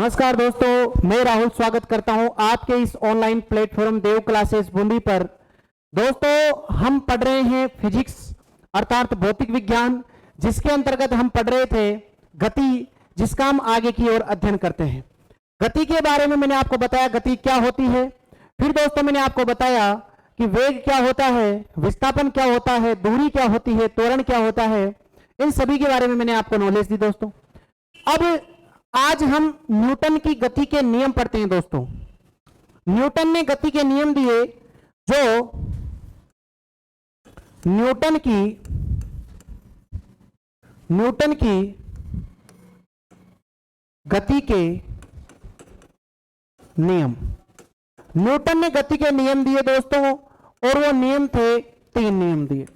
नमस्कार दोस्तों, मैं राहुल स्वागत करता हूं आपके इस ऑनलाइन प्लेटफॉर्म देव क्लासेस बूंदी पर। दोस्तों, हम पढ़ रहे हैं फिजिक्स अर्थात भौतिक विज्ञान, जिसके अंतर्गत हम पढ़ रहे थे गति, जिसका हम आगे की ओर अध्ययन करते हैं। गति के बारे में मैंने आपको बताया गति क्या होती है। फिर दोस्तों मैंने आपको बताया कि वेग क्या होता है, विस्थापन क्या होता है, दूरी क्या होती है, त्वरण क्या होता है। इन सभी के बारे में मैंने आपको नॉलेज दी दोस्तों। अब आज हम न्यूटन की गति के नियम पढ़ते हैं दोस्तों। न्यूटन ने गति के नियम दिए जो न्यूटन की गति के नियम। न्यूटन ने गति के नियम दिए दोस्तों, और वो नियम थे 3 नियम दिए।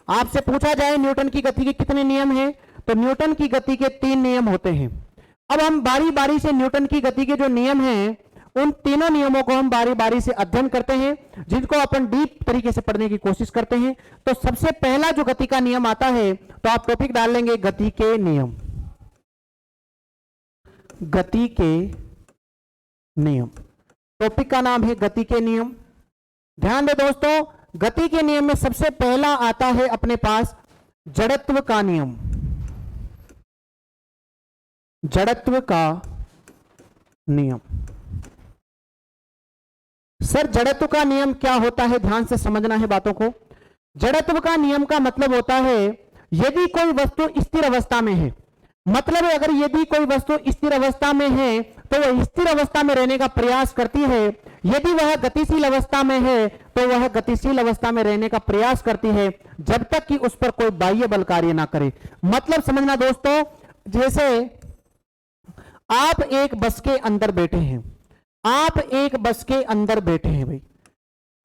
आपसे पूछा जाए न्यूटन की गति के कितने नियम हैं, तो न्यूटन की गति के 3 नियम होते हैं। अब हम बारी बारी से न्यूटन की गति के जो नियम हैं, उन तीनों नियमों को हम बारी बारी से अध्ययन करते हैं, जिनको अपन डीप तरीके से पढ़ने की कोशिश करते हैं। तो सबसे पहला जो गति का नियम आता है, तो आप टॉपिक डाल लेंगे गति के नियम। गति के नियम, टॉपिक का नाम है गति के नियम। ध्यान दे दोस्तों, गति के नियम में सबसे पहला आता है अपने पास जड़त्व का नियम। जड़त्व का नियम। सर, जड़त्व का नियम क्या होता है? ध्यान से समझना है बातों को। जड़त्व का नियम का मतलब होता है यदि कोई वस्तु स्थिर अवस्था में है, मतलब अगर यदि कोई वस्तु स्थिर अवस्था में है तो वह स्थिर अवस्था में रहने का प्रयास करती है। यदि वह गतिशील अवस्था में है तो वह गतिशील अवस्था में रहने का प्रयास करती है, जब तक कि उस पर कोई बाह्य बल कार्य ना करे। मतलब समझना दोस्तों, जैसे आप एक बस के अंदर बैठे हैं, आप एक बस के अंदर बैठे हैं भाई।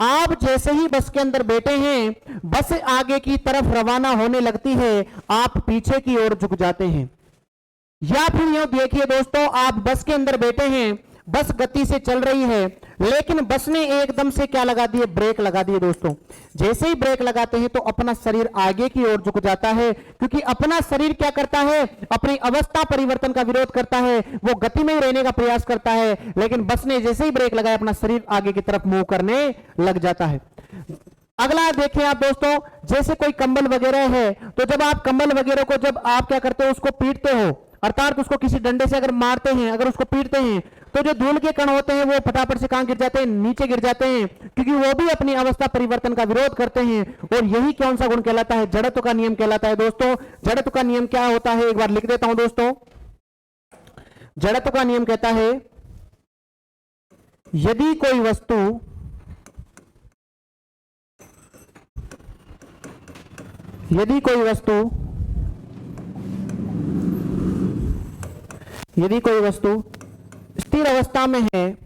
आप जैसे ही बस के अंदर बैठे हैं, बस आगे की तरफ रवाना होने लगती है, आप पीछे की ओर झुक जाते हैं। या फिर यूं देखिए दोस्तों, आप बस के अंदर बैठे हैं, बस गति से चल रही है, लेकिन बस ने एकदम से क्या लगा दिए? ब्रेक लगा दिए दोस्तों। जैसे ही ब्रेक लगाते हैं तो अपना शरीर आगे की ओर झुक जाता है, क्योंकि अपना शरीर क्या करता है? अपनी अवस्था परिवर्तन का विरोध करता है, वो गति में ही रहने का प्रयास करता है। लेकिन बस ने जैसे ही ब्रेक लगाया, अपना शरीर आगे की तरफ मूव करने लग जाता है। अगला देखिए आप दोस्तों, जैसे कोई कंबल वगैरह है, तो जब आप कंबल वगैरह को जब आप क्या करते हो? उसको पीटते हो, अर्थात उसको किसी डंडे से अगर मारते हैं, अगर उसको पीटते हैं, तो जो धूल के कण होते हैं वो फटाफट से कहां गिर जाते हैं? नीचे गिर जाते हैं, क्योंकि वो भी अपनी अवस्था परिवर्तन का विरोध करते हैं। और यही कौन सा गुण कहलाता है? जड़त्व का नियम कहलाता है दोस्तों। जड़त्व का नियम क्या होता है? एक बार लिख देता हूं दोस्तों। जड़त्व का नियम कहता है यदि कोई वस्तु स्थिर अवस्था में है,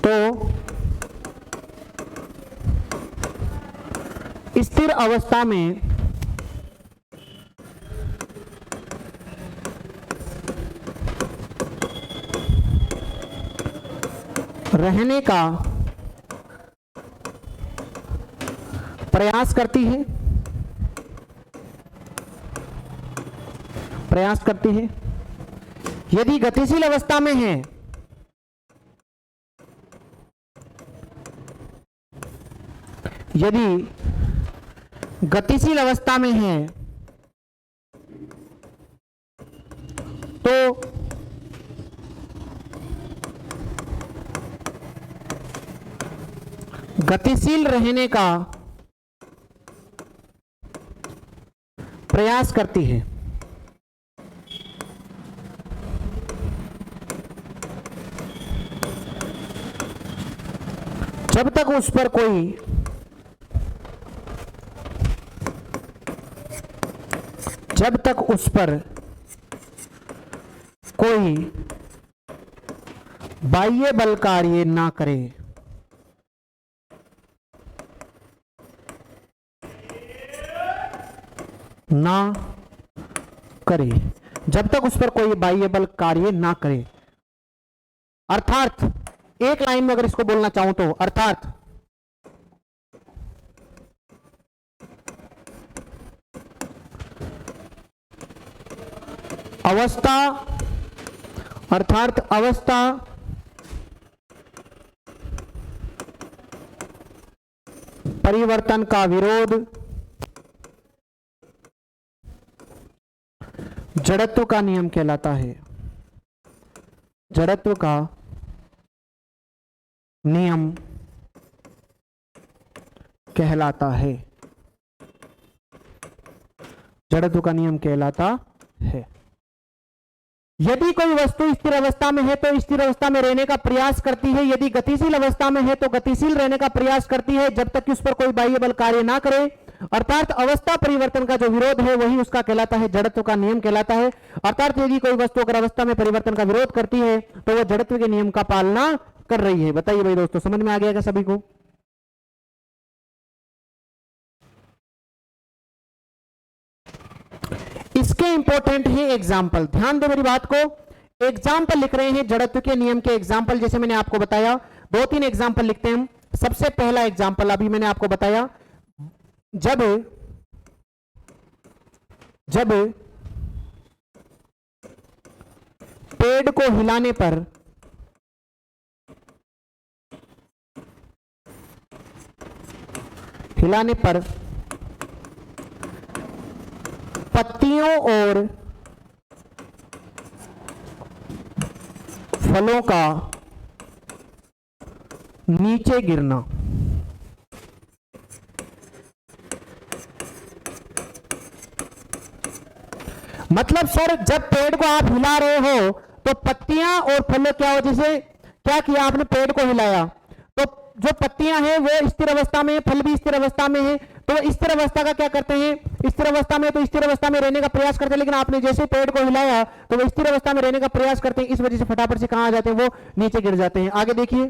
तो स्थिर अवस्था में रहने का प्रयास करती है। यदि गतिशील अवस्था में है, तो गतिशील रहने का प्रयास करती है। जब तक उस पर कोई बाह्य बल कार्य ना करे। जब तक उस पर कोई बाह्य बल कार्य ना करे। अर्थात एक लाइन में अगर इसको बोलना चाहूं तो, अर्थात अवस्था अर्थात अवस्था परिवर्तन का विरोध जड़त्व का नियम कहलाता है। जड़त्व का नियम कहलाता है। जड़त्व का नियम कहलाता है। यदि कोई वस्तु स्थिर अवस्था में है तो स्थिर अवस्था में रहने का प्रयास करती है, यदि गतिशील अवस्था में है तो गतिशील रहने का प्रयास करती है, जब तक कि उस पर कोई बाह्य बल कार्य ना करे। अर्थात अवस्था परिवर्तन का जो विरोध है वही उसका कहलाता है, जड़त्व का नियम कहलाता है। अर्थात यदि कोई वस्तु अगर अवस्था में परिवर्तन का विरोध करती है तो वह जड़त्व के नियम का पालना कर रही है। बताइए भाई दोस्तों, समझ में आ गया क्या सभी को? इसके इंपॉर्टेंट है एग्जाम्पल, ध्यान दे मेरी बात को। एग्जाम्पल लिख रहे हैं जड़त्व के नियम के एग्जाम्पल, जैसे मैंने आपको बताया 2-3 एग्जाम्पल लिखते हैं हम। सबसे पहला एग्जाम्पल अभी मैंने आपको बताया, जब पेड़ को हिलाने पर पत्तियों और फलों का नीचे गिरना। मतलब सर जब पेड़ को आप हिला रहे हो तो पत्तियां और फल क्या हो, जैसे क्या किया आपने, पेड़ को हिलाया तो जो पत्तियां हैं वो स्थिर अवस्था में है, फल भी स्थिर अवस्था में है। तो स्थिर अवस्था का क्या करते हैं, स्थिर अवस्था में तो स्थिर अवस्था में रहने का प्रयास करते हैं, लेकिन आपने जैसे पेड़ को हिलाया तो वो स्थिर अवस्था में रहने का प्रयास करते हैं, इस वजह से फटाफट से कहां आ जाते हैं, वो नीचे गिर जाते हैं। आगे देखिए,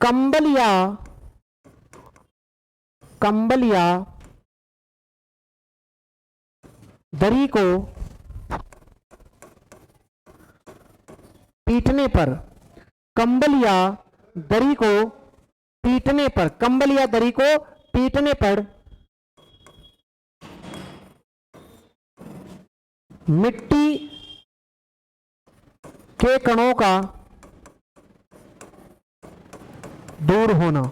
कंबल या दरी को पीटने पर, कंबल या दरी को पीटने पर, कंबल या दरी को पीटने पर मिट्टी के कणों का दूर होना।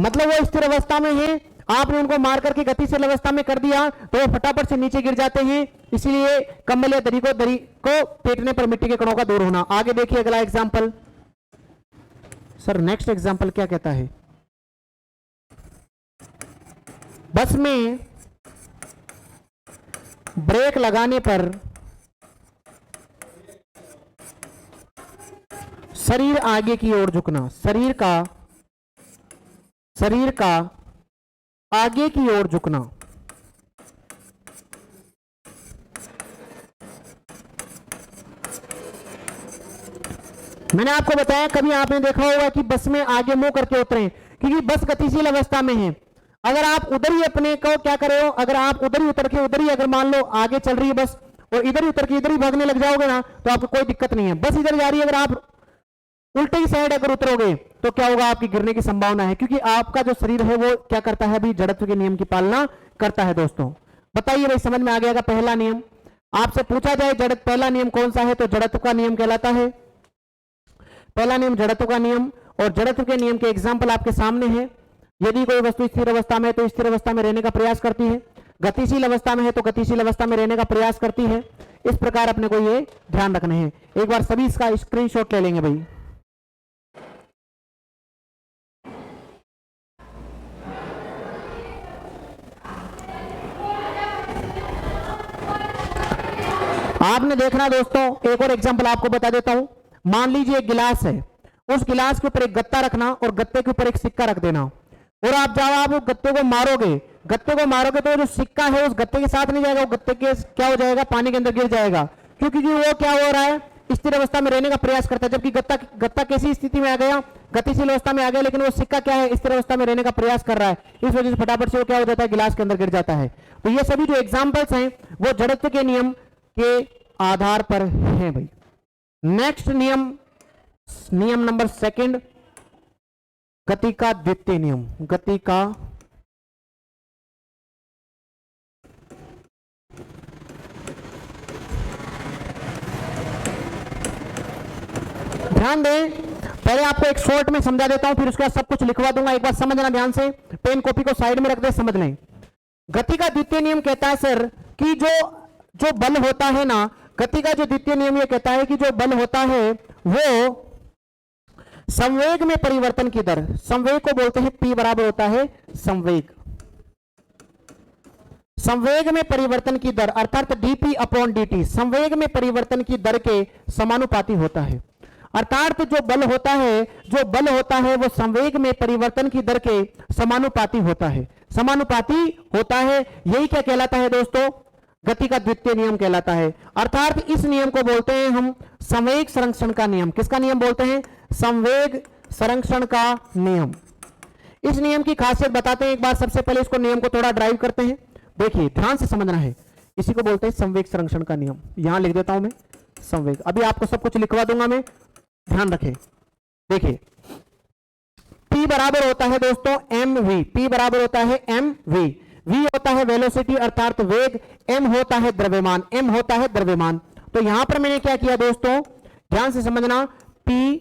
मतलब वो स्थिर अवस्था में है, आपने उनको मार करके गतिशील अवस्था में कर दिया तो वो फटाफट से नीचे गिर जाते हैं, इसलिए कंबल या दरी को पीटने पर मिट्टी के कणों का दूर होना। आगे देखिए अगला एग्जांपल। सर नेक्स्ट एग्जांपल क्या कहता है, बस में ब्रेक लगाने पर शरीर आगे की ओर झुकना, शरीर का आगे की ओर झुकना। मैंने आपको बताया, कभी आपने देखा होगा कि बस में आगे मुंह करके उतरे, क्योंकि बस गतिशील अवस्था में है। अगर आप उधर ही अपने को क्या करे हो, अगर आप उधर ही उतर के उधर ही अगर मान लो आगे चल रही है बस और इधर ही उतर के इधर ही भागने लग जाओगे ना तो आपको कोई दिक्कत नहीं है। बस इधर जा रही है, अगर आप उल्टे ही साइड अगर उतरोगे तो क्या होगा, आपकी गिरने की संभावना है, क्योंकि आपका जो शरीर है वो क्या करता है, अभी जड़त्व के नियम की पालना करता है। दोस्तों बताइए भाई, समझ में आ गया? पहला नियम आपसे पूछा जाए जड़त्व पहला नियम कौन सा है तो जड़त्व का नियम कहलाता है। पहला नियम जड़त्व का नियम, और जड़त्व के नियम के एग्जाम्पल आपके सामने है। यदि कोई वस्तु स्थिर अवस्था में है तो स्थिर अवस्था में रहने का प्रयास करती है, गतिशील अवस्था में है तो गतिशील अवस्था में रहने का प्रयास करती है। इस प्रकार अपने को ये ध्यान रखने हैं। एक बार सभी इसका स्क्रीनशॉट ले लेंगे भाई। आपने देखना दोस्तों, एक और एग्जांपल आपको बता देता हूं। मान लीजिए एक गिलास है, उस गिलास के ऊपर एक गत्ता रखना और गत्ते के ऊपर एक सिक्का रख देना, और आप जब आप गत्ते को मारोगे तो जो सिक्का है उस गत्ते के साथ नहीं जाएगा, वो गत्ते के क्या हो जाएगा, पानी के अंदर गिर जाएगा, क्योंकि वो क्या हो रहा है, स्थिर अवस्था में रहने का प्रयास करता है। जबकि गत्ता कैसी स्थिति में आ गया, गतिशील अवस्था में आ गया, लेकिन वो सिक्का क्या है, स्थिर अवस्था में रहने का प्रयास कर रहा है। इस वजह से फटाफट से वो क्या हो जाता है, गिलास के अंदर गिर जाता है। तो ये सभी जो एग्जाम्पल्स हैं वो जड़त्व के नियम के आधार पर है भाई। नेक्स्ट नियम नंबर 2, गति का द्वितीय नियम। गति का ध्यान दें, पहले आपको एक शॉर्ट में समझा देता हूं, फिर उसके बाद सब कुछ लिखवा दूंगा। एक बार समझना ध्यान से, पेन कॉपी को साइड में रख दे, समझ लें। गति का द्वितीय नियम कहता है सर कि जो बल होता है ना, गति का जो द्वितीय नियम ये कहता है कि जो बल होता है वो संवेग में परिवर्तन की दर, संवेग को बोलते हैं P बराबर होता है संवेग, संवेग में परिवर्तन की दर अर्थात dP अपॉन dt संवेग में परिवर्तन की दर के समानुपाती होता है। अर्थात जो बल होता है वो संवेग में परिवर्तन की दर के समानुपाती होता है, समानुपाती होता है। यही क्या कहलाता है दोस्तों? गति का द्वितीय नियम कहलाता है। अर्थात इस नियम को बोलते हैं हम संवेग संरक्षण का नियम। किसका नियम बोलते हैं? संवेग संरक्षण का नियम। इस नियम की खासियत बताते हैं एक बार, सबसे पहले इसको नियम को थोड़ा ड्राइव करते हैं। देखिए ध्यान से समझना है, इसी को बोलते हैं संवेग संरक्षण का नियम। यहां लिख देता हूं मैं संवेग, अभी आपको सब कुछ लिखवा दूंगा मैं, ध्यान रखें। देखिए P बराबर होता है दोस्तों mv, P बराबर होता है mv, v होता है वेलोसिटी अर्थात वेग, m होता है द्रव्यमान, m होता है द्रव्यमान। तो यहां पर मैंने क्या किया दोस्तों, ध्यान से समझना, P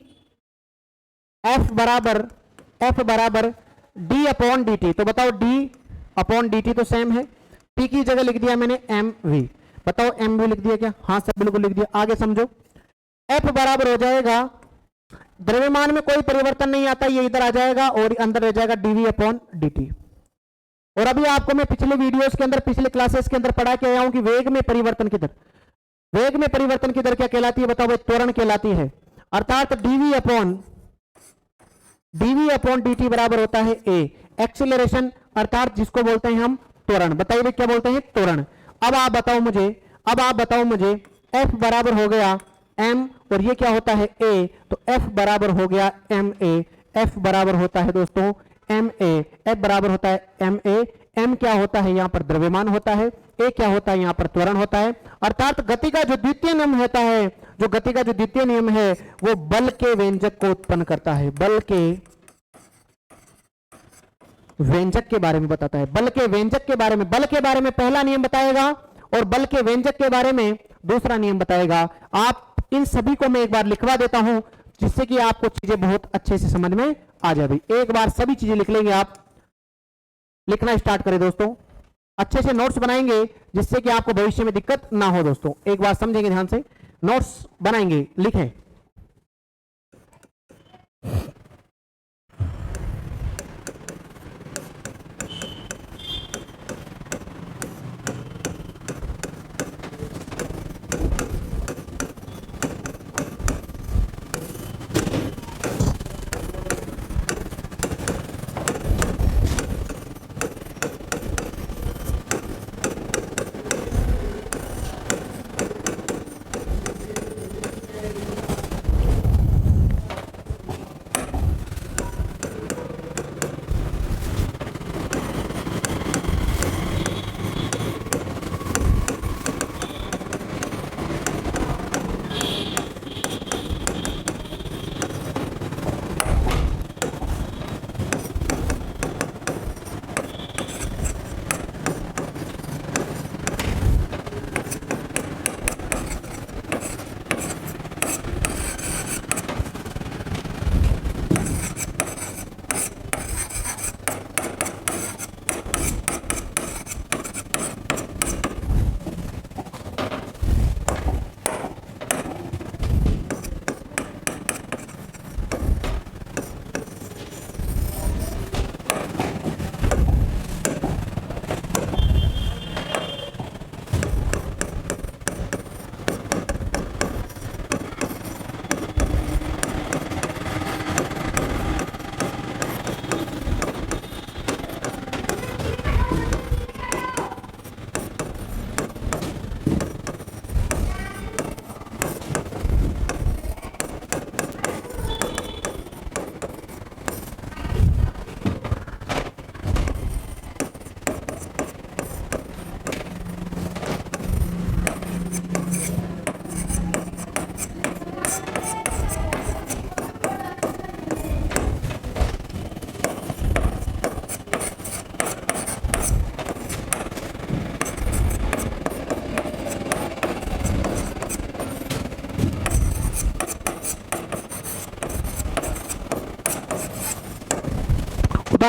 F बराबर d अपॉन dt। तो बताओ d अपॉन dt तो सेम है, P की जगह लिख दिया मैंने mv। बताओ mv लिख दिया क्या? हाँ सर बिल्कुल लिख दिया। आगे समझो, F बराबर हो जाएगा, द्रव्यमान में कोई परिवर्तन नहीं आता, ये इधर आ जाएगा और अंदर रह जाएगा dv अपॉन dt। और अभी आपको मैं पिछले वीडियोस के अंदर, पिछले क्लासेस के अंदर पढ़ा के आया हूं कि वेग में परिवर्तन की दर, वेग में परिवर्तन की दर क्या कहलाती है? बताओ भाई, त्वरण कहलाती है। अर्थात dv अपॉन dt बराबर होता है a, एक्सीलरेशन अर्थात जिसको बोलते हैं हम त्वरण। बताइए क्या बोलते हैं? त्वरण। अब आप बताओ मुझे F बराबर हो गया m और ये क्या होता है a, तो F बराबर हो गया ma, F बराबर होता है दोस्तों ma, F बराबर होता है ma, m क्या होता है? यहां पर द्रव्यमान होता है, a क्या होता है? यहां पर त्वरण होता है। अर्थात गति का जो द्वितीय नियम होता है, जो गति का जो द्वितीय नियम है वो बल के व्यंजक को उत्पन्न करता है, बल के व्यंजक के बारे में बताता है, बल के व्यंजक के बारे में, बल के बारे में पहला नियम बताएगा और बल के व्यंजक के बारे में दूसरा नियम बताएगा। आप इन सभी को मैं एक बार लिखवा देता हूं जिससे कि आपको चीजें बहुत अच्छे से समझ में आ जाए। एक बार सभी चीजें लिख लेंगे, आप लिखना स्टार्ट करें दोस्तों, अच्छे से नोट्स बनाएंगे जिससे कि आपको भविष्य में दिक्कत ना हो। दोस्तों एक बार समझेंगे ध्यान से, नोट्स बनाएंगे, लिखें।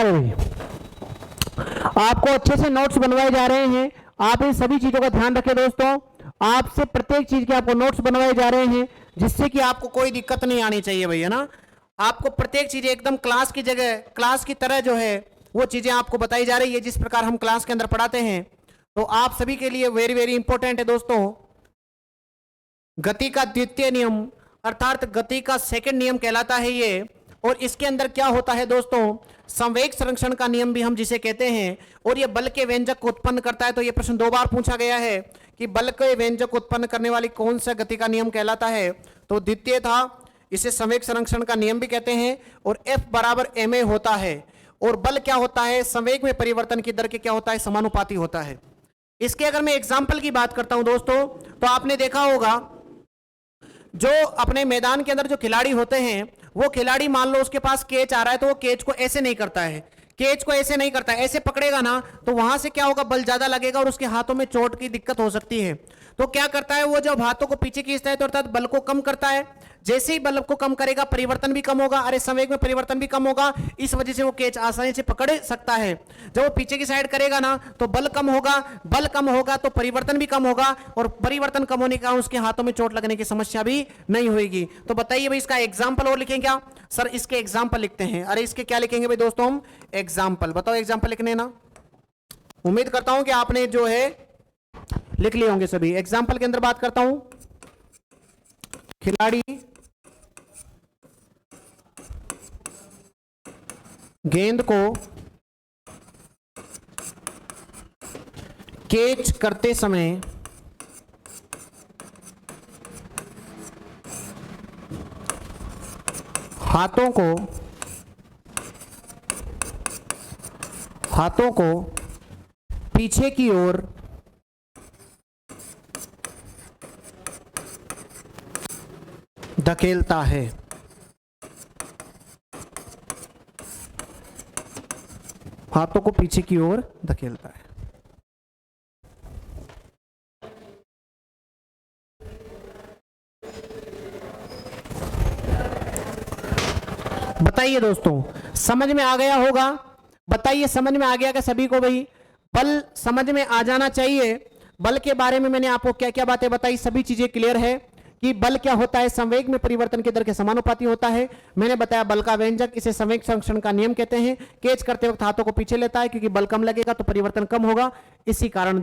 बारे में आपको अच्छे से नोट्स बनवाए जा रहे हैं। आप इन सभी चीजों का ध्यान रखें दोस्तों, आपसे प्रत्येक चीज के आपको नोट्स बनवाए जा रहे हैं, जिससे कि आपको कोई दिक्कत नहीं आनी चाहिए भैया ना। आपको प्रत्येक चीज एकदम क्लास की जगह, क्लास की तरह जो है वो चीजें आपको बताई जा रही है, जिस प्रकार हम क्लास के अंदर पढ़ाते हैं। तो आप सभी के लिए वेरी वेरी इंपॉर्टेंट है दोस्तों, गति का द्वितीय नियम अर्थात गति का सेकंड नियम कहलाता है ये। और इसके अंदर क्या होता है दोस्तों, संवेग संरक्षण का नियम भी हम जिसे कहते हैं, और ये बल के व्यंजक को उत्पन्न करता है। तो ये प्रश्न 2 बार पूछा गया है कि बल के व्यंजक उत्पन्न करने वाली कौन सा गति का नियम कहलाता है, तो द्वितीय था, इसे संवेग संरक्षण का नियम भी कहते हैं। और F बराबर ma होता है, और बल क्या होता है, संवेग में परिवर्तन की दर के क्या होता है, समानुपाती होता है। इसके अगर मैं एग्जाम्पल की बात करता हूं दोस्तों, तो आपने देखा होगा जो अपने मैदान के अंदर जो खिलाड़ी होते हैं, वो खिलाड़ी मान लो उसके पास कैच आ रहा है, तो वो कैच को ऐसे नहीं करता है, कैच को ऐसे नहीं करता है, ऐसे पकड़ेगा ना तो वहां से क्या होगा, बल ज्यादा लगेगा और उसके हाथों में चोट की दिक्कत हो सकती है। तो क्या करता है वो, जब हाथों को पीछे खींचता है तो अर्थात बल को कम करता है। जैसे ही बल को कम करेगा परिवर्तन भी कम होगा, अरे संवेग में परिवर्तन भी कम होगा, इस वजह से वो कैच आसानी से पकड़ सकता है। जब वो पीछे की साइड करेगा ना तो बल कम होगा, बल कम होगा तो परिवर्तन भी कम होगा, और परिवर्तन कम होने के कारण उसके हाथों में चोट लगने की समस्या भी नहीं होगी। तो बताइए भाई इसका एग्जाम्पल और लिखें क्या सर, इसके एग्जाम्पल लिखते हैं। अरे इसके क्या लिखेंगे भाई दोस्तों हम, एग्जाम्पल। बताओ एग्जाम्पल लिखने ना, उम्मीद करता हूं कि आपने जो है लिख लिए होंगे सभी। एग्जाम्पल के अंदर बात करता हूं, खिलाड़ी गेंद को कैच करते समय हाथों को पीछे की ओर धकेलता है। हाथों को पीछे की ओर धकेलता है। बताइए दोस्तों समझ में आ गया होगा, बताइए समझ में आ गया क्या सभी को भाई? बल समझ में आ जाना चाहिए। बल के बारे में मैंने आपको क्या क्या बातें बताई, सभी चीजें क्लियर है कि बल क्या होता है, संवेग में परिवर्तन की दर के समानुपाती होता है। मैंने बताया बल का व्यंजक, इसे संवेग संरक्षण का नियम कहते हैं। कैच करते वक्त हाथों को पीछे लेता है क्योंकि बल कम लगेगा तो परिवर्तन कम होगा। इसी कारण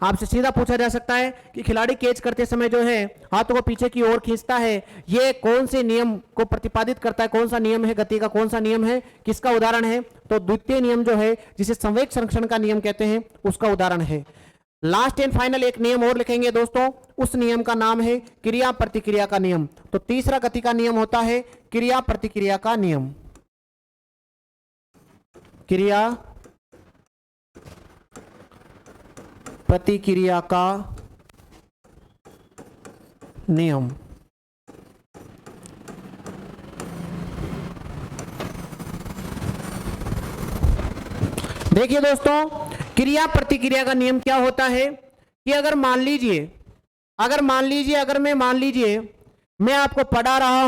आपसे सीधा पूछा जा सकता है कि खिलाड़ी कैच करते समय जो है हाथों को पीछे की ओर खींचता है, ये कौन से नियम को प्रतिपादित करता है, कौन सा नियम है गति का, कौन सा नियम है, किसका उदाहरण है? तो द्वितीय नियम जो है जिसे संवेग संरक्षण का नियम कहते हैं उसका उदाहरण है। लास्ट एंड फाइनल एक नियम और लिखेंगे दोस्तों, उस नियम का नाम है क्रिया प्रतिक्रिया का नियम। तो तीसरा गति का नियम होता है क्रिया प्रतिक्रिया का नियम। क्रिया प्रतिक्रिया का नियम। देखिए दोस्तों क्रिया प्रतिक्रिया का नियम क्या होता है कि अगर मान लीजिए मैं आपको पढ़ा रहा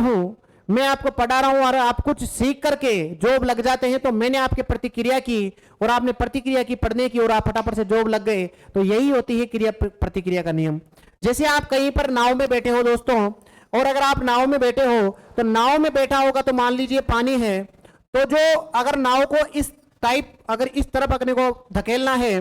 हूं और आप कुछ सीख करके जॉब लग जाते हैं, तो मैंने आपके प्रतिक्रिया की और आपने प्रतिक्रिया की पढ़ने की और आप फटाफट से जॉब लग गए, तो यही होती है क्रिया प्रतिक्रिया का नियम। जैसे आप कहीं पर नाव में बैठे हो दोस्तों, और अगर आप नाव में बैठे हो तो नाव में बैठा होगा तो मान लीजिए पानी है, तो जो अगर नाव को इस टाइप अगर इस तरफ अपने को धकेलना है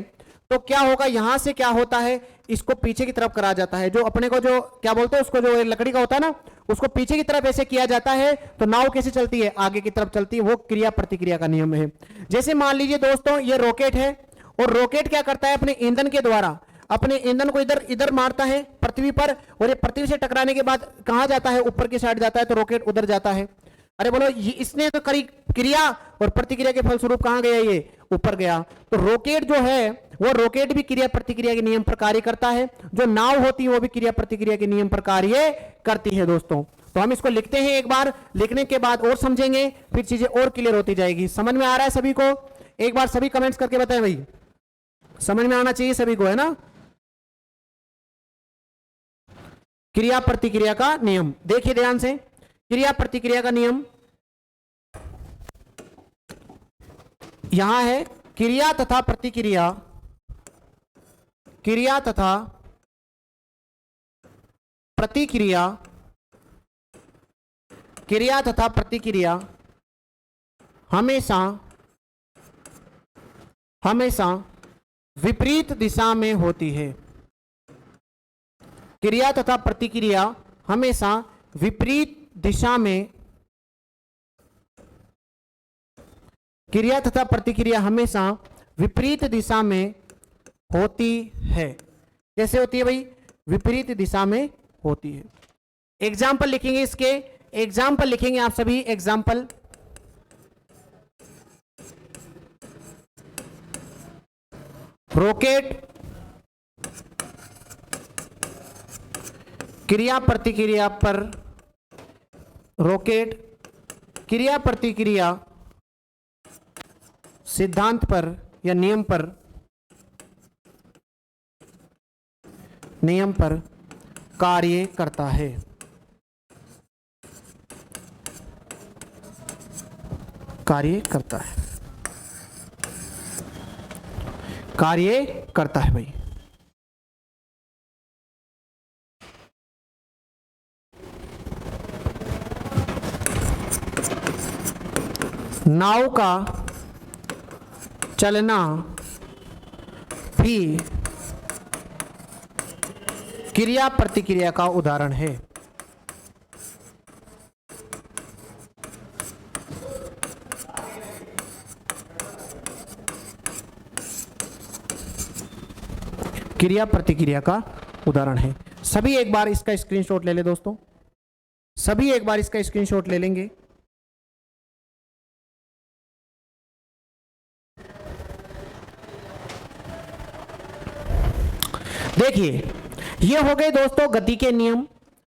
तो क्या होगा, यहां से क्या होता है इसको पीछे की तरफ करा जाता है। जो अपने को जो क्या बोलते हैं उसको, जो लकड़ी का होता है ना, उसको पीछे की तरफ ऐसे किया जाता है तो नाव कैसे चलती है, आगे की तरफ चलती है। वो क्रिया प्रतिक्रिया का नियम है। जैसे मान लीजिए दोस्तों ये रॉकेट है, और रॉकेट क्या करता है, अपने ईंधन के द्वारा अपने ईंधन को इधर इधर मारता है पृथ्वी पर, और ये पृथ्वी से टकराने के बाद कहां जाता है, ऊपर की साइड जाता है, तो रॉकेट उधर जाता है। अरे बोलो इसने तो करी क्रिया और प्रतिक्रिया के फलस्वरूप कहां गया, ये ऊपर गया। तो रॉकेट जो है वो रॉकेट भी क्रिया प्रतिक्रिया के नियम पर कार्य करता है। जो नाव होती है वो भी क्रिया प्रतिक्रिया के नियम पर कार्य करती है दोस्तों। तो हम इसको लिखते हैं, एक बार लिखने के बाद और समझेंगे, फिर चीजें और क्लियर होती जाएगी। समझ में आ रहा है सभी को? एक बार सभी कमेंट्स करके बताएं भाई, समझ में आना चाहिए सभी को, है ना? क्रिया प्रतिक्रिया का नियम देखिए ध्यान से। क्रिया प्रतिक्रिया का नियम यहां है क्रिया तथा प्रतिक्रिया, क्रिया तथा प्रतिक्रिया, क्रिया तथा प्रतिक्रिया हमेशा हमेशा विपरीत दिशा में होती है। क्रिया तथा प्रतिक्रिया हमेशा विपरीत दिशा में, क्रिया तथा प्रतिक्रिया हमेशा विपरीत दिशा में होती है। कैसे होती है भाई? विपरीत दिशा में होती है। एग्जाम्पल लिखेंगे इसके, एग्जाम्पल लिखेंगे आप सभी, एग्जाम्पल। रॉकेट क्रिया प्रतिक्रिया पर, रॉकेट क्रिया प्रतिक्रिया सिद्धांत पर या नियम पर, नियम पर कार्य करता है। कार्य करता है, कार्य करता है भाई। नाव का चलना भी क्रिया प्रतिक्रिया का उदाहरण है। क्रिया प्रतिक्रिया का उदाहरण है। सभी एक बार इसका स्क्रीनशॉट ले ले दोस्तों, सभी एक बार इसका स्क्रीनशॉट ले लेंगे। देखिए ये हो गए दोस्तों गति के नियम।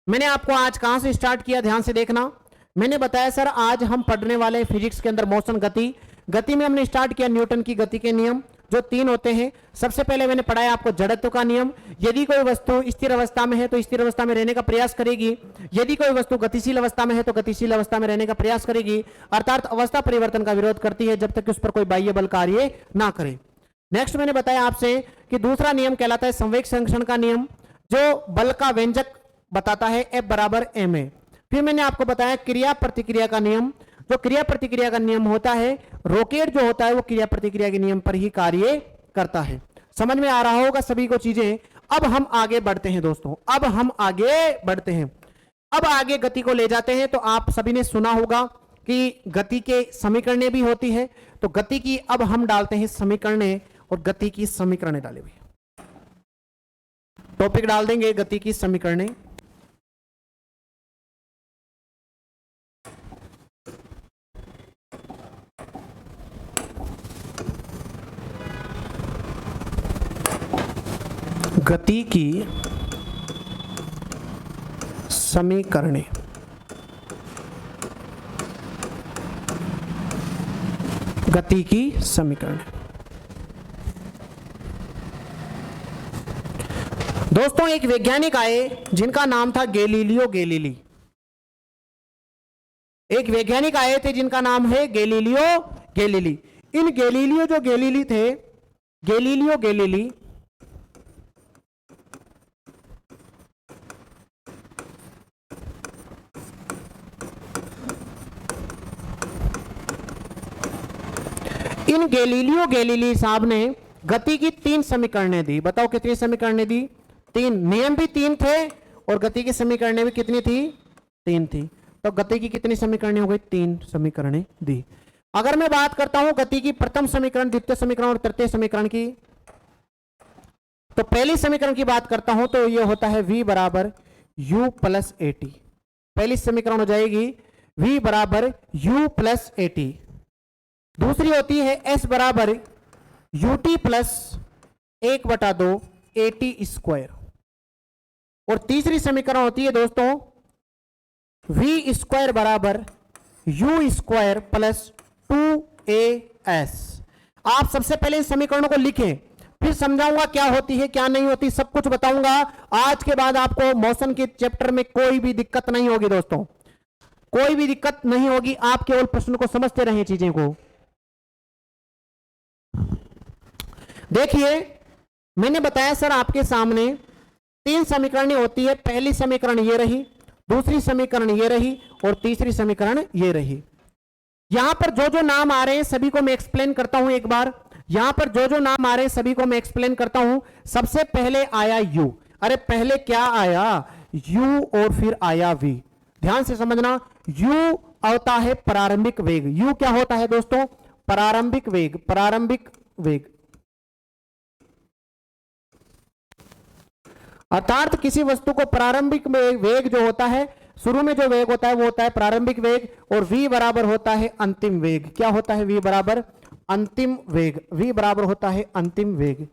मैंने आपको आज कहां से स्टार्ट किया, ध्यान से देखना। मैंने बताया सर आज हम पढ़ने वाले फिजिक्स के अंदर मोशन, गति। गति में हमने स्टार्ट किया न्यूटन की गति के नियम, जो 3 होते हैं। सबसे पहले मैंने पढ़ाया आपको जड़त्व का नियम। यदि कोई वस्तु स्थिर अवस्था में है तो स्थिर अवस्था में रहने का प्रयास करेगी, यदि कोई वस्तु गतिशील अवस्था में है तो गतिशील अवस्था में रहने का प्रयास करेगी, अर्थात अवस्था परिवर्तन का विरोध करती है जब तक उस पर कोई बाह्य बल कार्य ना करे। नेक्स्ट मैंने बताया आपसे कि दूसरा नियम कहलाता है संवेग संरक्षण का नियम, जो बल का व्यंजक बताता है F बराबर ma। फिर मैंने आपको बताया क्रिया प्रतिक्रिया का नियम, जो क्रिया प्रतिक्रिया का नियम होता है, रॉकेट जो होता है वो क्रिया प्रतिक्रिया के नियम पर ही कार्य करता है। समझ में आ रहा होगा सभी को चीजें। अब हम आगे बढ़ते हैं दोस्तों, अब हम आगे बढ़ते हैं। अब आगे गति को ले जाते हैं। तो आप सभी ने सुना होगा कि गति के समीकरणें भी होती है, तो गति की अब हम डालते हैं समीकरणें, और गति की समीकरणें डाले हुए टॉपिक डाल देंगे गति की समीकरणें। गति की समीकरणें, गति की समीकरण। दोस्तों एक वैज्ञानिक आए जिनका नाम था गैलीलियो गैलीली। एक वैज्ञानिक आए थे जिनका नाम है गैलीलियो गैलीली। इन गैलीलियो जो गैलीली थे, गैलीलियो गैलीली इन गैलीलियो गैलीली साहब ने गति की 3 समीकरणें दी। बताओ कितनी समीकरणें दी? 3। नियम भी 3 थे और गति की समीकरणें भी कितनी थी? 3 थी। तो गति की कितनी समीकरणें हो गई? 3 समीकरणें दी। अगर मैं बात करता हूं गति की प्रथम समीकरण, द्वितीय समीकरण और तृतीय समीकरण की, तो पहली समीकरण की बात करता हूं तो यह होता है v बराबर u प्लस at। पहली समीकरण हो जाएगी v बराबर u प्लस at। दूसरी होती है s बराबर ut प्लस 1/2 at स्क्वायर। और तीसरी समीकरण होती है दोस्तों v स्क्वायर बराबर u स्क्वायर प्लस 2as। आप सबसे पहले इन समीकरणों को लिखें, फिर समझाऊंगा क्या होती है क्या नहीं होती, सब कुछ बताऊंगा। आज के बाद आपको मोशन के चैप्टर में कोई भी दिक्कत नहीं होगी दोस्तों, कोई भी दिक्कत नहीं होगी। आप केवल प्रश्न को समझते रहें, चीजें को। देखिए मैंने बताया सर आपके सामने 3 समीकरण होती है। पहली समीकरण ये रही, दूसरी समीकरण ये रही और तीसरी समीकरण ये रही। यहां पर जो जो नाम आ रहे हैं सभी को मैं एक्सप्लेन करता हूं एक बार। यहां पर जो जो नाम आ रहे हैं सभी को मैं एक्सप्लेन करता हूं। सबसे पहले आया यू। अरे पहले क्या आया? यू और फिर आया वी। ध्यान से समझना, यू होता है प्रारंभिक वेग। यू क्या होता है दोस्तों? प्रारंभिक वेग। प्रारंभिक वेग अर्थात किसी वस्तु को प्रारंभिक वेग जो होता है, शुरू में जो वेग होता है वो होता है प्रारंभिक वेग, और v बराबर होता है अंतिम वेग। क्या होता है? v बराबर अंतिम वेग। v बराबर होता है अंतिम वेग।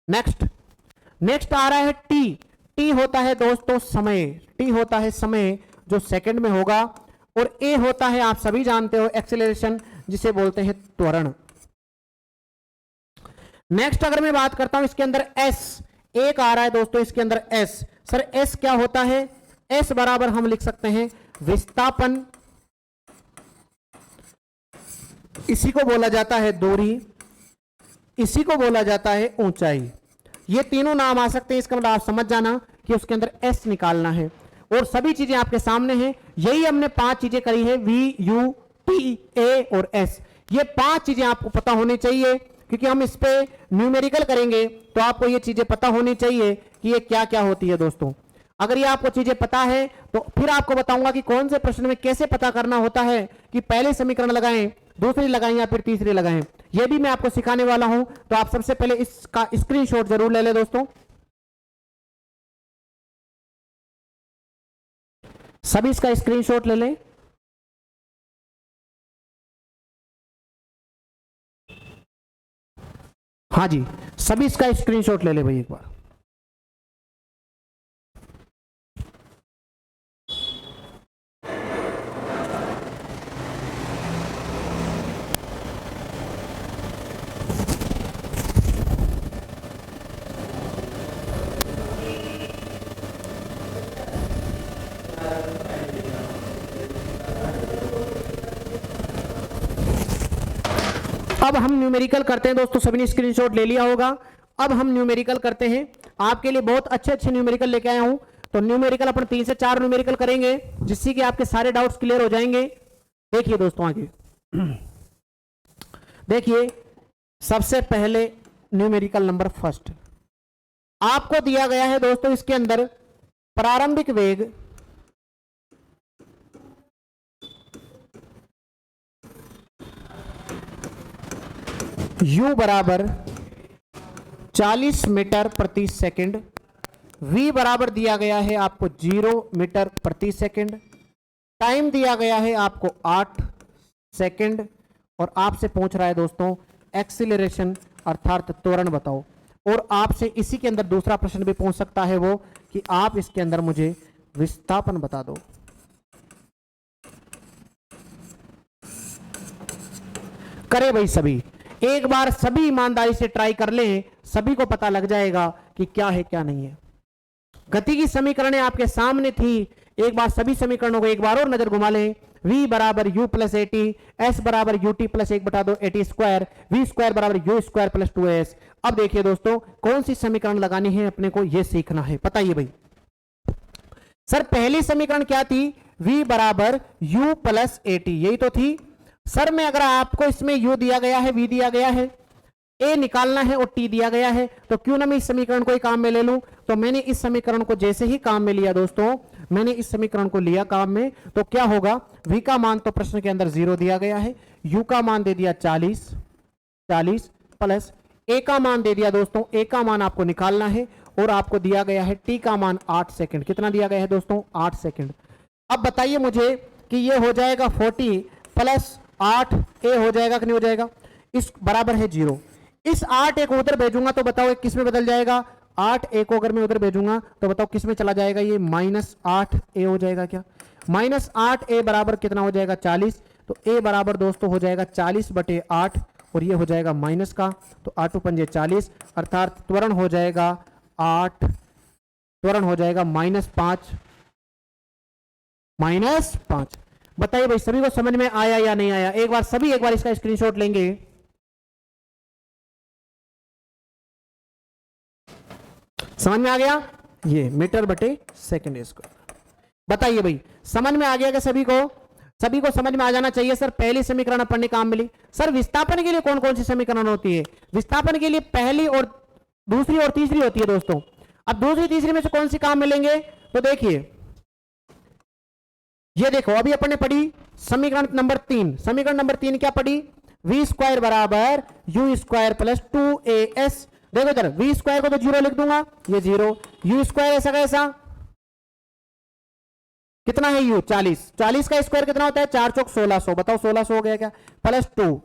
नेक्स्ट आ रहा है t। t होता है दोस्तों समय। t होता है समय जो सेकंड में होगा, और a होता है आप सभी जानते हो एक्सेलरेशन, जिसे बोलते हैं त्वरण। नेक्स्ट अगर मैं बात करता हूं इसके अंदर s एक आ रहा है दोस्तों, इसके अंदर s। सर s क्या होता है? s बराबर हम लिख सकते हैं विस्थापन, इसी को बोला जाता है दूरी, इसी को बोला जाता है ऊंचाई। ये तीनों नाम आ सकते हैं। इसका मतलब आप समझ जाना कि उसके अंदर s निकालना है, और सभी चीजें आपके सामने हैं। यही हमने 5 चीजें करी है, v, u, t, a और s। ये 5 चीजें आपको पता होनी चाहिए, क्योंकि हम इस पे न्यूमेरिकल करेंगे तो आपको ये चीजें पता होनी चाहिए कि ये क्या क्या होती है दोस्तों। अगर ये आपको चीजें पता है तो फिर आपको बताऊंगा कि कौन से प्रश्न में कैसे पता करना होता है कि पहले समीकरण लगाएं, दूसरी लगाएं या फिर तीसरी लगाएं। ये भी मैं आपको सिखाने वाला हूं। तो आप सबसे पहले इसका स्क्रीनशॉट जरूर ले लें दोस्तों। सभी इसका स्क्रीनशॉट ले लें। हाँ जी, सभी इसका स्क्रीनशॉट ले ले भाई एक बार। अब हम न्यूमेरिकल करते हैं दोस्तों। सभी ने स्क्रीनशॉट ले लिया होगा। अब हम न्यूमेरिकल करते हैं। आपके लिए बहुत अच्छे न्यूमेरिकल लेके आया हूं। तो न्यूमेरिकल अपन 3 से 4 न्यूमेरिकल करेंगे, जिससे कि आपके सारे डाउट्स क्लियर हो जाएंगे। देखिए दोस्तों आगे देखिए, सबसे पहले न्यूमेरिकल नंबर फर्स्ट आपको दिया गया है दोस्तों। इसके अंदर प्रारंभिक वेग u बराबर 40 मीटर प्रति सेकंड, v बराबर दिया गया है आपको 0 मीटर प्रति सेकंड, टाइम दिया गया है आपको 8 सेकंड, और आपसे पूछ रहा है दोस्तों एक्सीलरेशन अर्थात त्वरण बताओ। और आपसे इसी के अंदर दूसरा प्रश्न भी पूछ सकता है वो कि आप इसके अंदर मुझे विस्थापन बता दो। करे भाई सभी, एक बार सभी ईमानदारी से ट्राई कर लें, सभी को पता लग जाएगा कि क्या है क्या नहीं है। गति की समीकरणें आपके सामने थी। एक बार सभी समीकरणों को एक बार और नजर घुमा लें। v बराबर u प्लस एटी, s बराबर ut plus 1/2 eighty square, v square बराबर u स्क्वायर प्लस 2s। अब देखिए दोस्तों कौन सी समीकरण लगानी है अपने को, यह सीखना है। बताइए भाई सर पहली समीकरण क्या थी? v बराबर u प्लस एटी, यही तो थी सर। में अगर आपको इसमें u दिया गया है, v दिया गया है, a निकालना है और t दिया गया है, तो क्यों ना मैं इस समीकरण को ही काम में ले लूं। तो मैंने इस समीकरण को जैसे ही काम में लिया दोस्तों, मैंने इस समीकरण को लिया काम में, तो क्या होगा? v का मान तो प्रश्न के अंदर 0 दिया गया है, u का मान दे दिया 40 प्लस a का मान दे दिया दोस्तों, a का मान आपको निकालना है, और आपको दिया गया है t का मान 8 सेकंड। कितना दिया गया है दोस्तों? 8 सेकंड। अब बताइए मुझे कि ये हो जाएगा 40 प्लस 8 a हो जाएगा कि नहीं हो जाएगा? इस बराबर है 0। इस 8 a को उधर भेजूंगा तो बताओ किस में बदल जाएगा? 8 a को अगर मैं उधर भेजूंगा तो बताओ किस में चला जाएगा? ये -8 a हो जाएगा क्या? -8 a बराबर कितना हो जाएगा? 40। तो a बराबर दोस्तों हो जाएगा 40/8, और ये हो जाएगा माइनस का, तो 8 पंजे 40, अर्थात त्वरण हो जाएगा 8, त्वरण हो जाएगा -5। बताइए भाई सभी को समझ में आया या नहीं आया? एक बार सभी एक बार इसका स्क्रीनशॉट लेंगे। समझ में आ गया? ये मीटर बटे सेकंड स्क्वायर। बताइए भाई, समझ में आ गया क्या सभी को? सभी को समझ में आ जाना चाहिए। सर पहली समीकरण पढ़ने काम मिली। सर विस्थापन के लिए कौन कौन सी समीकरण होती है? विस्थापन के लिए पहली और दूसरी और तीसरी होती है दोस्तों। अब दूसरी तीसरी में से कौन सी काम मिलेंगे? तो देखिए, ये देखो अभी अपन ने पढ़ी समीकरण नंबर 3। समीकरण नंबर 3 क्या पढ़ी? वी स्क्वायर बराबर यू स्क्वायर प्लस 2as। देखो इधर वी स्क्वायर को तो 0 लिख दूंगा, ये 0। यू स्क्वायर ऐसा कैसा कितना है? यू 40। 40 का स्क्वायर कितना होता है? 4 चौक 1600। बताओ 1600 हो गया क्या? प्लस 2।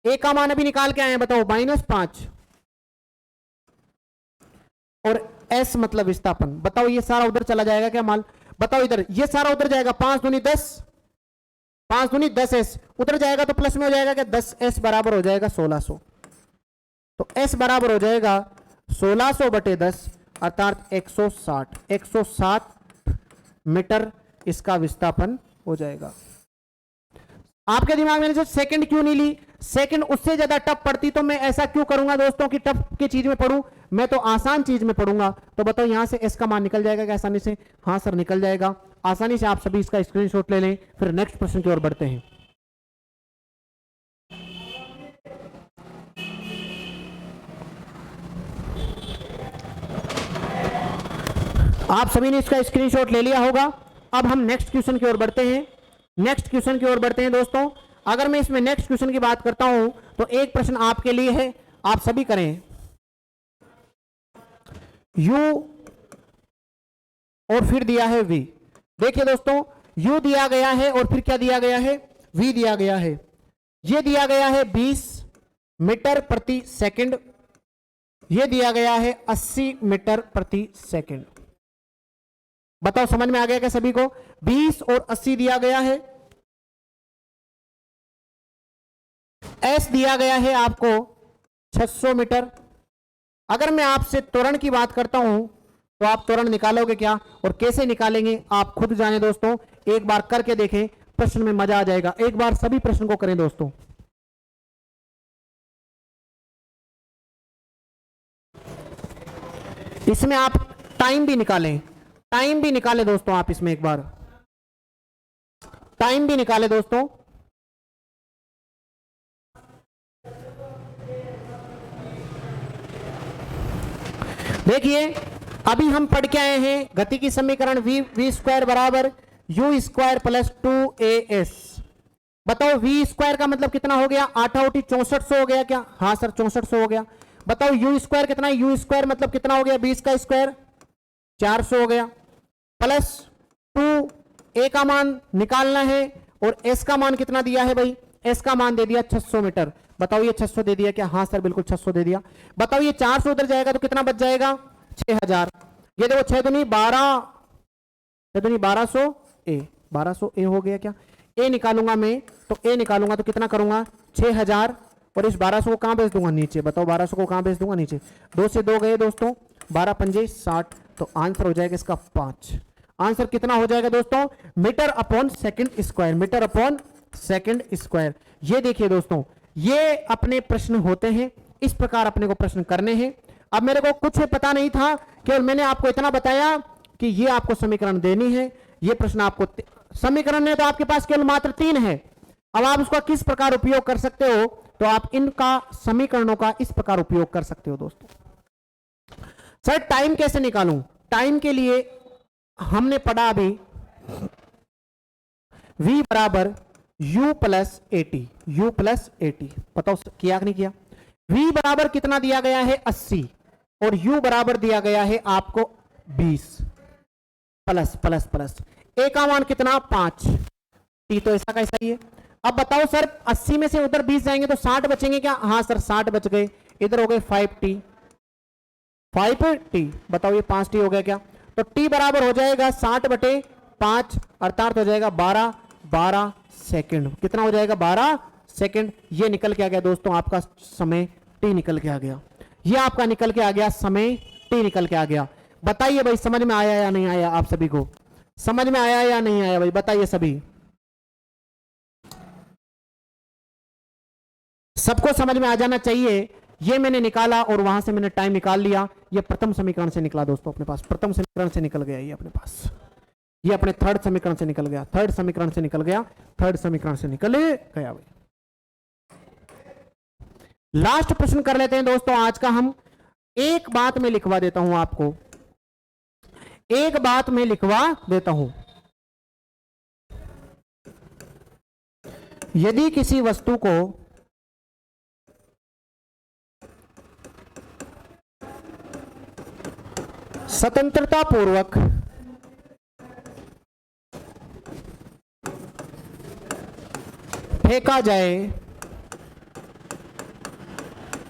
ए का मान अभी निकाल के आए हैं, बताओ -5। और एस मतलब विस्थापन। बताओ ये सारा उधर चला जाएगा क्या माल? बताओ इधर ये सारा उधर जाएगा। 5 दूनी 10, 5 दूनी 10s उधर जाएगा तो प्लस में हो जाएगा क्या? 10s बराबर हो जाएगा 1600। तो s बराबर हो जाएगा 1600 बटे 10 अर्थात 160। 160 मीटर इसका विस्थापन हो जाएगा। आपके दिमाग में सेकंड क्यों नहीं ली? सेकंड उससे ज्यादा टफ पड़ती तो मैं ऐसा क्यों करूंगा दोस्तों कि टफ की चीज में पढ़ूं? मैं तो आसान चीज में पढ़ूंगा। तो बताओ यहां से एस का मान निकल जाएगा क्या आसानी से? हाँ सर निकल जाएगा आसानी से। आप सभी इसका स्क्रीनशॉट ले लें, फिर नेक्स्ट प्रश्न की ओर बढ़ते हैं। आप सभी ने इसका स्क्रीनशॉट ले लिया होगा। अब हम नेक्स्ट क्वेश्चन की ओर बढ़ते हैं। नेक्स्ट क्वेश्चन की ओर बढ़ते हैं दोस्तों। अगर मैं इसमें नेक्स्ट क्वेश्चन की बात करता हूं तो एक प्रश्न आपके लिए है, आप सभी करें। u और फिर दिया है v। देखिए दोस्तों, u दिया गया है और फिर क्या दिया गया है? v दिया गया है। यह दिया गया है 20 मीटर प्रति सेकंड, यह दिया गया है 80 मीटर प्रति सेकंड। बताओ समझ में आ गया क्या सभी को? 20 और 80 दिया गया है। s दिया गया है आपको 600 मीटर। अगर मैं आपसे त्वरण की बात करता हूं तो आप त्वरण निकालोगे क्या और कैसे निकालेंगे आप खुद जाने दोस्तों। एक बार करके देखें, प्रश्न में मजा आ जाएगा। एक बार सभी प्रश्न को करें दोस्तों। इसमें आप टाइम भी निकालें, टाइम भी निकालें दोस्तों। आप इसमें एक बार टाइम भी निकालें दोस्तों। देखिए अभी हम पढ़ के आए हैं गति की समीकरण वी स्क्वायर बराबर यू स्क्वायर प्लस 2as। बताओ वी स्क्वायर का मतलब कितना हो गया? 8 8 6400 हो गया क्या? हाँ सर 6400 हो गया। बताओ यू स्क्वायर कितना है? यू स्क्वायर मतलब कितना हो गया? 20 का स्क्वायर 400 हो गया। प्लस 2 ए का मान निकालना है और एस का मान कितना दिया है भाई? एस का मान दे दिया 600 मीटर। बताओ ये 600 दे दिया क्या? हाँ सर बिल्कुल 600 दे दिया। बताओ ये 400 उधर जाएगा तो कितना बच जाएगा? 6000। ये देखो 6 दूनी 12, 6 दूनी 1200 ए, 1200 ए हो गया क्या? ए निकालूंगा मैं तो ए निकालूंगा तो कितना करूंगा? 6000 और इस 1200 को कहां भेज दूंगा? नीचे। बताओ 1200 को कहां भेज दूंगा? नीचे। 2 से 2 गए दोस्तों, 12 पंजे 60। तो आंसर हो जाएगा इसका 5। आंसर कितना हो जाएगा दोस्तों? Metre upon second square. Metre upon second square. ये देखिए दोस्तों, ये अपने प्रश्न होते हैं, इस प्रकार अपने को प्रश्न करने हैं। अब मेरे को कुछ पता नहीं था, केवल मैंने आपको इतना बताया कि ये आपको समीकरण देनी है। ये प्रश्न आपको समीकरण है तो आपके पास केवल मात्र 3 है। अब आप उसका किस प्रकार उपयोग कर सकते हो? तो आप इनका समीकरणों का इस प्रकार उपयोग कर सकते हो दोस्तों। सर टाइम कैसे निकालूं? टाइम के लिए हमने पढ़ा अभी v बराबर u प्लस 80। u प्लस 80 बताओ किया कि नहीं किया? v बराबर कितना दिया गया है? 80 और u बराबर दिया गया है आपको 20। प्लस प्लस प्लस a का मान कितना? 5। t तो ऐसा कैसा ही है। अब बताओ सर 80 में से उधर 20 जाएंगे तो 60 बचेंगे क्या? हाँ सर 60 बच गए। इधर हो गए 5t। 5t बताओ ये 5t हो गया क्या? तो t बराबर हो जाएगा 60 बटे 5 अर्थात हो जाएगा 12 सेकंड। कितना हो जाएगा? 12 सेकंड। ये निकल के आ गया दोस्तों आपका समय t निकल के आ गया। ये आपका निकल के आ गया समय t निकल के आ गया। बताइए भाई समझ में आया या नहीं आया? आप सभी को समझ में आया या नहीं आया भाई? बताइए सभी। सबको समझ में आ जाना चाहिए ये मैंने निकाला और वहां से मैंने टाइम निकाल लिया। ये प्रथम समीकरण से निकला दोस्तों, अपने पास प्रथम समीकरण से निकल गया ये अपने पास। ये अपने थर्ड समीकरण से निकल गया, थर्ड समीकरण से निकल गया, थर्ड समीकरण से निकल गया भाई। लास्ट प्रश्न कर लेते हैं दोस्तों आज का हम। एक बात में लिखवा देता हूं आपको, एक बात में लिखवा देता हूं। यदि किसी वस्तु को स्वतंत्रता पूर्वक फेंका जाए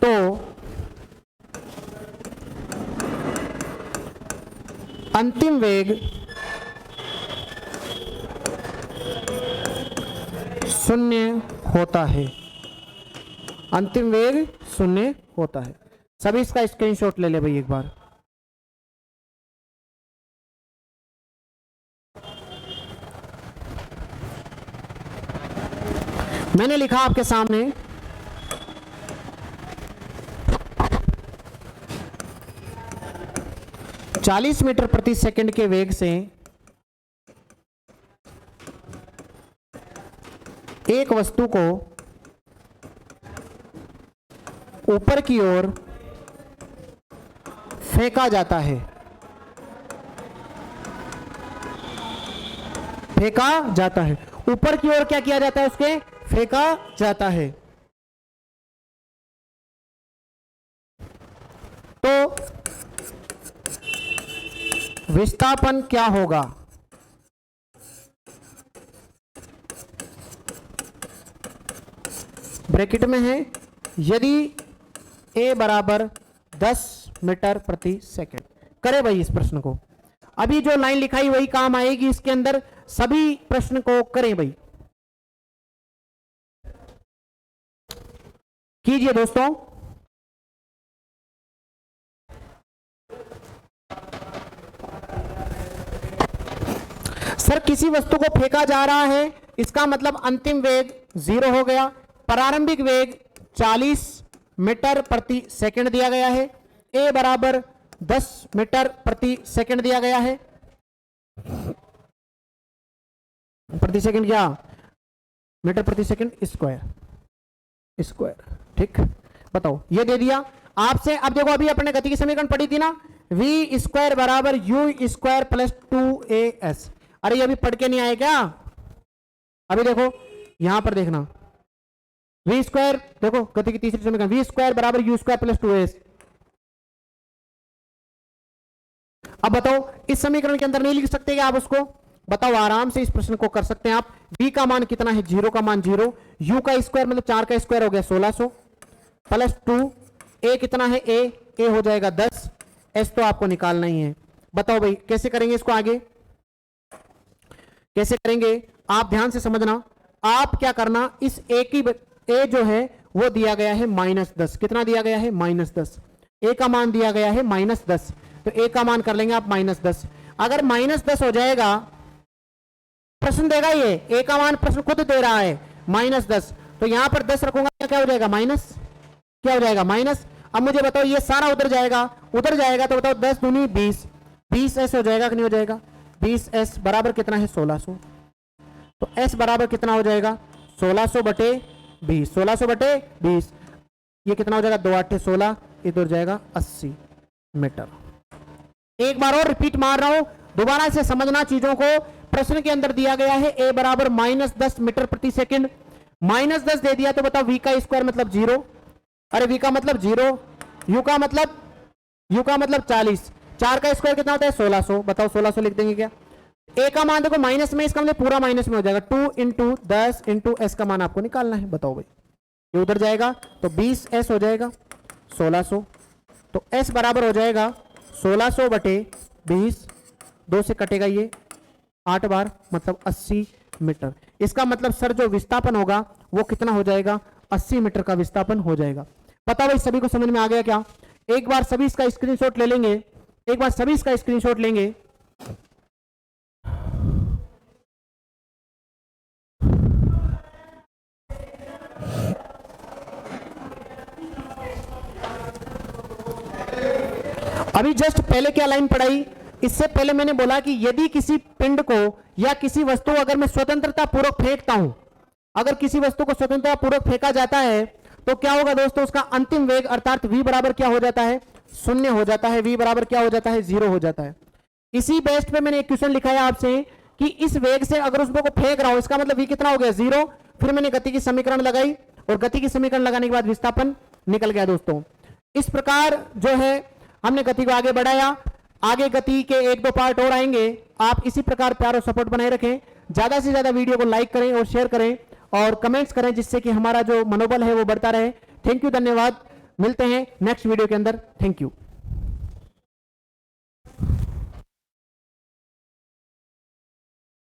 तो अंतिम वेग शून्य होता है। अंतिम वेग शून्य होता है। सभी इसका स्क्रीनशॉट ले ले भाई एक बार। मैंने लिखा आपके सामने 40 मीटर प्रति सेकंड के वेग से एक वस्तु को ऊपर की ओर फेंका जाता है। फेंका जाता है, ऊपर की ओर क्या किया जाता है, उसके फेंका जाता है। तो विस्थापन क्या होगा? ब्रैकेट में है, यदि a बराबर 10 मीटर प्रति सेकंड। करें भाई इस प्रश्न को। अभी जो लाइन लिखाई वही काम आएगी इसके अंदर। सभी प्रश्न को करें भाई, कीजिए दोस्तों। सर किसी वस्तु को फेंका जा रहा है, इसका मतलब अंतिम वेग 0 हो गया। प्रारंभिक वेग 40 मीटर प्रति सेकंड दिया गया है। a बराबर 10 मीटर प्रति सेकंड दिया गया है। प्रति सेकंड क्या, मीटर प्रति सेकंड स्क्वायर, स्क्वायर। ठीक, बताओ ये दे दिया आपसे। अब देखो अभी अपने गति की समीकरण पढ़ी थी ना, v स्क्वायर बराबर u स्क्वायर प्लस 2as। अरे ये अभी पढ़ के नहीं आए क्या? अभी देखो यहां पर देखना, v स्क्वायर, देखो गति की तीसरी समीकरण, v स्क्वायर बराबर u स्क्वायर प्लस 2as। अब बताओ इस समीकरण के अंदर नहीं लिख सकते क्या आप उसको? बताओ, आराम से इस प्रश्न को कर सकते हैं आप। v का मान कितना है, 0 का मान 0, u का स्क्वायर मतलब 4 का स्क्वायर हो गया 1600 प्लस 2, a कितना है, a हो जाएगा 10, s तो आपको निकालना ही है। बताओ भाई कैसे करेंगे इसको आगे, कैसे करेंगे आप ध्यान से समझना। आप क्या करना, इस a की a जो है वो दिया गया है -10। कितना दिया गया है, -10। a का मान दिया गया है -10, तो a का मान कर लेंगे आप -10। अगर -10 हो जाएगा, प्रश्न देगा ये, a का मान प्रश्न खुद दे रहा है -10, तो यहां पर 10 रखूंगा क्या हो जाएगा, माइनस। क्या हो जाएगा, माइनस। अब मुझे बताओ ये सारा उधर जाएगा, उधर जाएगा तो बताओ 10 दूनी 20, 20s हो जाएगा कि नहीं हो जाएगा? 20s बराबर कितना है, 1600। तो s बराबर कितना हो जाएगा, 1600 बटे 20, 1600 बटे 20, ये कितना हो जाएगा, 2 8 16, इधर जाएगा 80 मीटर। एक बार और रिपीट मार रहा हूं, दोबारा से समझना चीजों को। प्रश्न के अंदर दिया गया है a बराबर -10 मीटर प्रति सेकंड, -10 दे दिया तो बताओ v का स्क्वायर मतलब 0। अरे v का मतलब 0, u का मतलब 40, 4 का स्क्वायर कितना होता है, 1600। बताओ 1600 लिख देंगे क्या? a का मान देखो माइनस में, इसका मतलब पूरा माइनस में हो जाएगा। 2 × 10 × s का मान आपको निकालना है। बताओ भाई, ये उधर जाएगा तो 20s हो जाएगा 1600, तो s बराबर हो जाएगा 1600 बटे 20, 2 से कटेगा ये 8 बार, मतलब 80 मीटर। इसका मतलब सर जो विस्थापन होगा वो कितना हो जाएगा, 80 मीटर का विस्थापन हो जाएगा। पता भाई सभी को समझ में आ गया क्या? एक बार सभी इसका स्क्रीनशॉट ले लेंगे, एक बार सभी इसका स्क्रीनशॉट लेंगे। अभी जस्ट पहले क्या लाइन पढ़ाई, इससे पहले मैंने बोला कि यदि किसी पिंड को या किसी वस्तु को अगर मैं स्वतंत्रता पूर्वक फेंकता हूं, अगर किसी वस्तु को स्वतंत्रता पूर्वक फेंका जाता है तो क्या होगा दोस्तों, उसका अंतिम वेग अर्थात v बराबर क्या हो जाता है, शून्य हो जाता है, v बराबर क्या हो जाता है, 0 हो जाता है। इसी बेस्ट पे मैंने एक क्वेश्चन लिखा है आपसे कि इस वेग से अगर उसको फेंक रहा हूं, इसका मतलब v कितना हो गया, 0। फिर मैंने गति की समीकरण लगाई और गति की समीकरण लगाने के बाद विस्थापन निकल गया दोस्तों। इस प्रकार जो है हमने गति को आगे बढ़ाया। आगे गति के 1-2 पार्ट और आएंगे। आप इसी प्रकार प्यार और सपोर्ट बनाए रखें, ज्यादा से ज्यादा वीडियो को लाइक करें और शेयर करें और कमेंट्स करें, जिससे कि हमारा जो मनोबल है वो बढ़ता रहे। थैंक यू, धन्यवाद। मिलते हैं नेक्स्ट वीडियो के अंदर। Thank you.